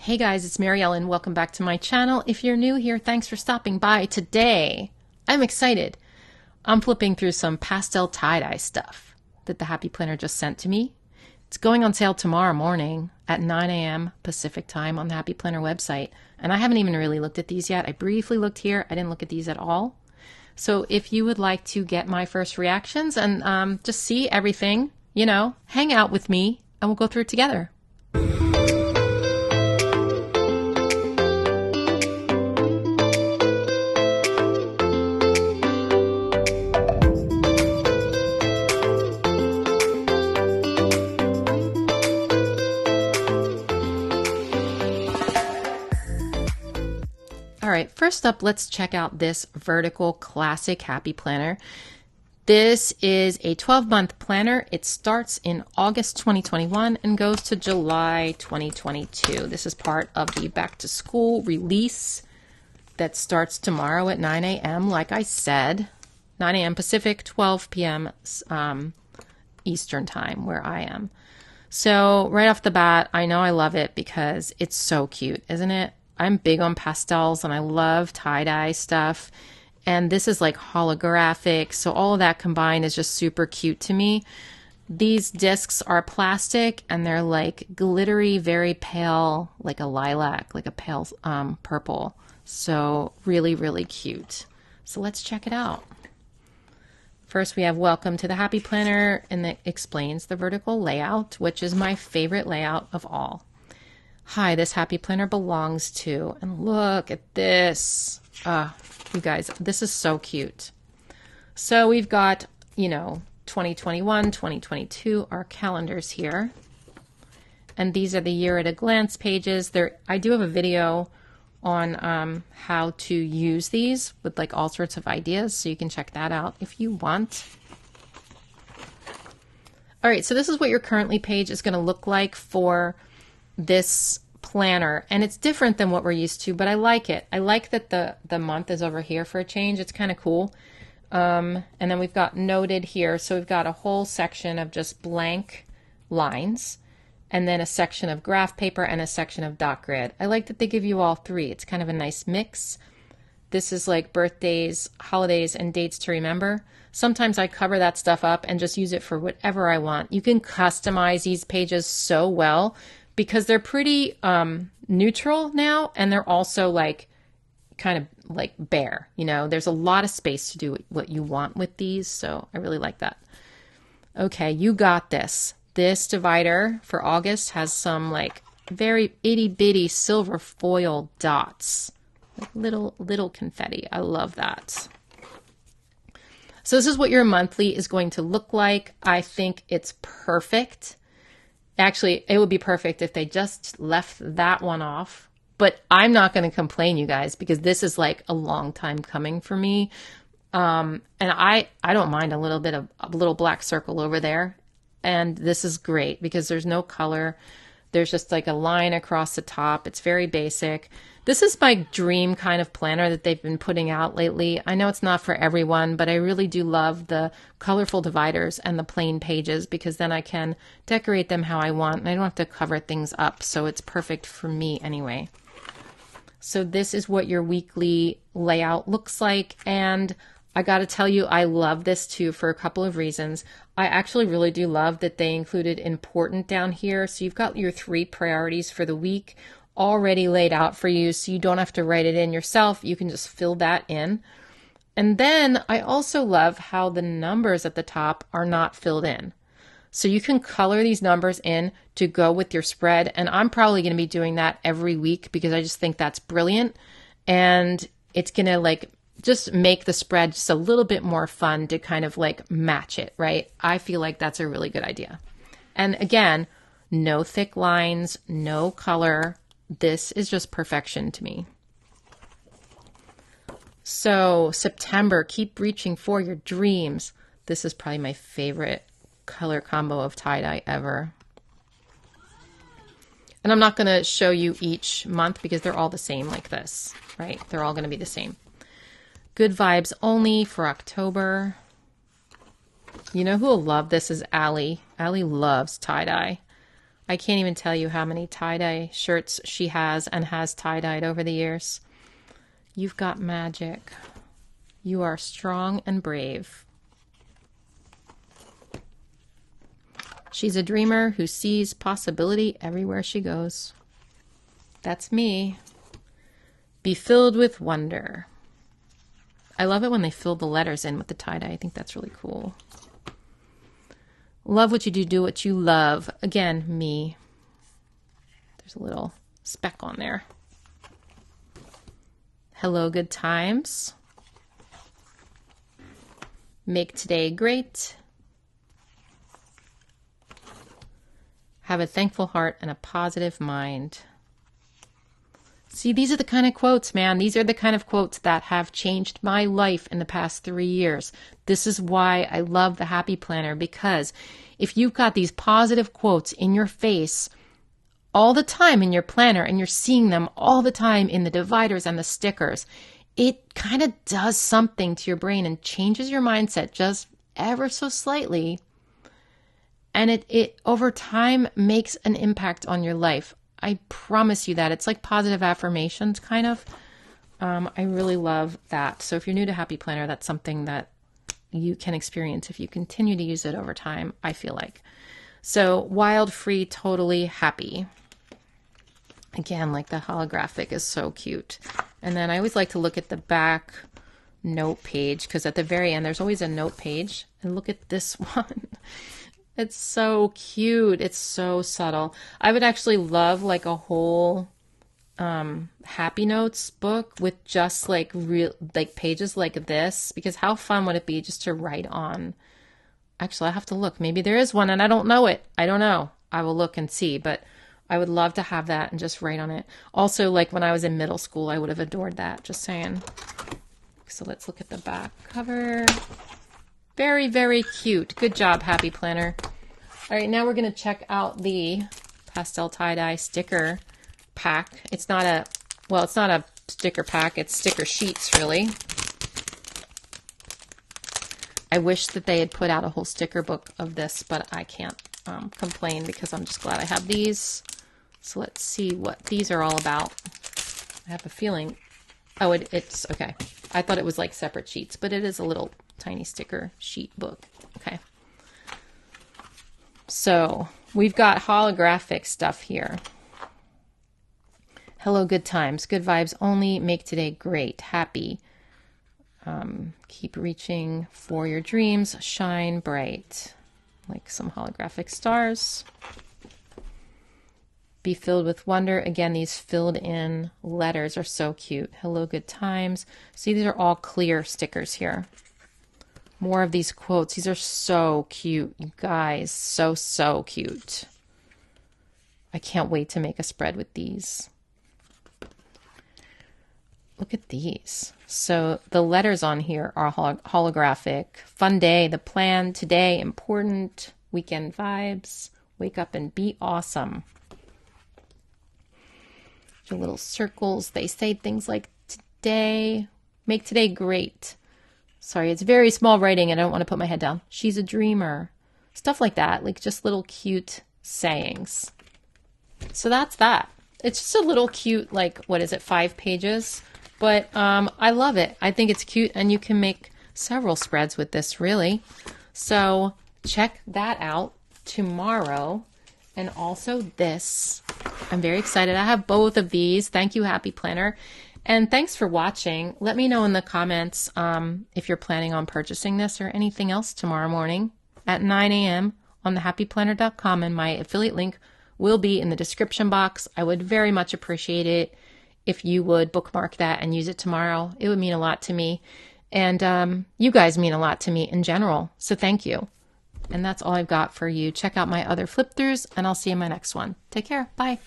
Hey guys, it's Mary Ellen. Welcome back to my channel. If you're new here, thanks for stopping by. Today, I'm excited. I'm flipping through some pastel tie-dye stuff that the Happy Planner just sent to me. It's going on sale tomorrow morning at 9 a.m. Pacific time on the Happy Planner website. And I haven't even really looked at these yet. I briefly looked here. I didn't look at these at all. So if you would like to get my first reactions and just see everything, hang out with me and we'll go through it together. All right, first up, let's check out this vertical classic Happy Planner. This is a 12-month planner. It starts in August 2021 and goes to July 2022. This is part of the back to school release that starts tomorrow at 9 a.m. Like I said, 9 a.m. Pacific, 12 p.m. Eastern time where I am. So right off the bat, I know I love it because it's so cute, isn't it? I'm big on pastels and I love tie-dye stuff. And this is like holographic. So all of that combined is just super cute to me. These discs are plastic and they're like glittery, very pale, like a lilac, like a pale purple. So really, really cute. So let's check it out. First, we have Welcome to the Happy Planner, and it explains the vertical layout, which is my favorite layout of all. Hi, this Happy Planner belongs to, and look at this. You guys, this is so cute. So we've got, 2021, 2022, our calendars here. And these are the year at a glance pages. I do have a video on how to use these with like all sorts of ideas. So you can check that out if you want. All right, so this is what your currently page is going to look like for this planner, and it's different than what we're used to, but I like it. I like that the month is over here for a change. It's kind of cool. And then we've got noted here. So we've got a whole section of just blank lines, and then a section of graph paper and a section of dot grid. I like that they give you all three. It's kind of a nice mix. This is like birthdays, holidays, and dates to remember. Sometimes I cover that stuff up and just use it for whatever I want. You can customize these pages so well, because they're pretty neutral now, and they're also like kind of like bare. There's a lot of space to do what you want with these, so I really like that. Okay, you got this. This divider for August has some like very itty bitty silver foil dots, like little confetti. I love that. So this is what your monthly is going to look like. I think it's perfect. Actually, it would be perfect if they just left that one off, but I'm not going to complain, you guys, because this is like a long time coming for me. And I don't mind a little black circle over there. And this is great because there's no color. There's just like a line across the top. It's very basic. This is my dream kind of planner that they've been putting out lately. I know it's not for everyone, but I really do love the colorful dividers and the plain pages, because then I can decorate them how I want and I don't have to cover things up. So it's perfect for me anyway. So this is what your weekly layout looks like. And I got to tell you, I love this too for a couple of reasons. I actually really do love that they included important down here. So you've got your 3 priorities for the week already laid out for you, so you don't have to write it in yourself. You can just fill that in. And then I also love how the numbers at the top are not filled in. So you can color these numbers in to go with your spread. And I'm probably going to be doing that every week because I just think that's brilliant. And it's going to like just make the spread just a little bit more fun to kind of like match it, right? I feel like that's a really good idea. And again, no thick lines, no color. This is just perfection to me. So September, keep reaching for your dreams. This is probably my favorite color combo of tie-dye ever. And I'm not going to show you each month because they're all the same like this, right? They're all going to be the same. Good vibes only for October. You know who will love this is Allie. Allie loves tie-dye. I can't even tell you how many tie-dye shirts she has and has tie-dyed over the years. You've got magic. You are strong and brave. She's a dreamer who sees possibility everywhere she goes. That's me. Be filled with wonder. I love it when they fill the letters in with the tie-dye. I think that's really cool. Love what you do, do what you love. Again, me. There's a little speck on there. Hello, good times. Make today great. Have a thankful heart and a positive mind. See, these are the kind of quotes, man. These are the kind of quotes that have changed my life in the past 3 years. This is why I love the Happy Planner, because if you've got these positive quotes in your face all the time in your planner and you're seeing them all the time in the dividers and the stickers, it kind of does something to your brain and changes your mindset just ever so slightly. And it over time makes an impact on your life. I promise you that. It's like positive affirmations, kind of. I really love that. So if you're new to Happy Planner, that's something that you can experience if you continue to use it over time, I feel like. So wild, free, totally happy. Again, like the holographic is so cute. And then I always like to look at the back note page, because at the very end, there's always a note page. And look at this one. It's so cute. It's so subtle. I would actually love like a whole Happy Notes book with just like real like pages like this, because how fun would it be just to write on? Actually, I have to look. Maybe there is one and I don't know it. I don't know. I will look and see, but I would love to have that and just write on it. Also, like when I was in middle school, I would have adored that. Just saying. So let's look at the back cover. Very, very cute. Good job, Happy Planner. All right, now we're going to check out the Pastel tie-dye sticker pack. It's not a sticker pack. It's sticker sheets, really. I wish that they had put out a whole sticker book of this, but I can't complain because I'm just glad I have these. So let's see what these are all about. I have a feeling. Oh, it's okay. I thought it was like separate sheets, but it is a little tiny sticker sheet book. Okay. So we've got holographic stuff here. Hello, good times. Good vibes only. Make today great. Happy. Keep reaching for your dreams. Shine bright. Like some holographic stars. Be filled with wonder. Again, these filled in letters are so cute. Hello, good times. See, these are all clear stickers here. More of these quotes. These are so cute, you guys. So, so cute. I can't wait to make a spread with these. Look at these. So the letters on here are holographic. Fun day, the plan, today, important, weekend vibes, wake up and be awesome. Your little circles, they say things like today, make today great. Sorry, it's very small writing and I don't want to put my head down. She's a dreamer. Stuff like that, like just little cute sayings. So that's that. It's just a little cute, like, what is it, 5 pages? But I love it. I think it's cute and you can make several spreads with this, really. So check that out tomorrow. And also this. I'm very excited. I have both of these. Thank you, Happy Planner. And thanks for watching. Let me know in the comments if you're planning on purchasing this or anything else tomorrow morning at 9 a.m. on thehappyplanner.com, and my affiliate link will be in the description box. I would very much appreciate it if you would bookmark that and use it tomorrow. It would mean a lot to me. And you guys mean a lot to me in general. So thank you. And that's all I've got for you. Check out my other flip throughs and I'll see you in my next one. Take care. Bye.